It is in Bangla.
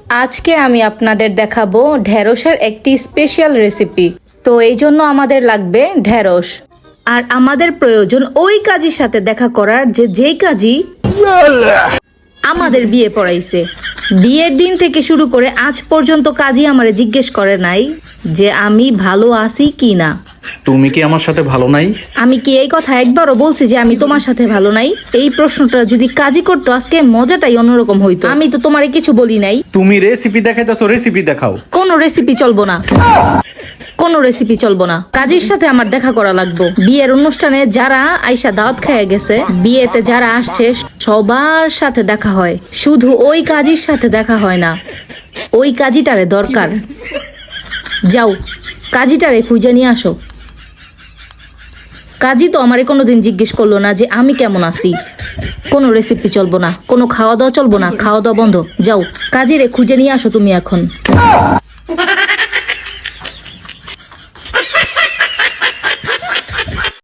আজকে আমি আপনাদের দেখাবো ঢেঁড়সের একটি স্পেশাল রেসিপি। তো এই জন্য আমাদের লাগবে ঢেঁড়স, আর আমাদের প্রয়োজন ওই কাজীর সাথে দেখা করার যেই কাজী আমাদের বিয়ে পড়াইছে। বিয়ের দিন থেকে শুরু করে আজ পর্যন্ত কাজী আমারে জিজ্ঞেস করে নাই যে আমি ভালো আছি কি না। তুমি কি আমার সাথে ভালো নাই? আমি কি এই কথা একবারও বলছি যে আমি তোমার সাথে ভালো নাই? এই প্রশ্নটা যদি কাজী করতো আজকে মজাটাই অন্যরকম হইতো। আমি তো তোমারে কিছু বলি নাই। তুমি রেসিপি দেখাইতেছো, রেসিপি দেখাও। কোনো রেসিপি চলবো না, কোনো রেসিপি চলবো না। কাজীর সাথে আমার দেখা করা লাগবে। বিয়ের অনুষ্ঠানে যারা আইসা দাওয়াত খাইয়া গেছে, বিয়েতে যারা আসছে সবার সাথে দেখা হয়, শুধু ওই কাজীর সাথে দেখা হয় না। ওই কাজীটারে দরকার। যাও কাজীটারে খুঁজে নিয়ে আসো। কাজী তো আমারে কোনোদিন জিজ্ঞেস করলো না যে আমি কেমন আছি। কোনো রেসিপি চলবো না, কোনো খাওয়া দাওয়া চলবো না, খাওয়া দাওয়া বন্ধ। যাও কাজীরে খুঁজে নিয়ে আসো তুমি এখন।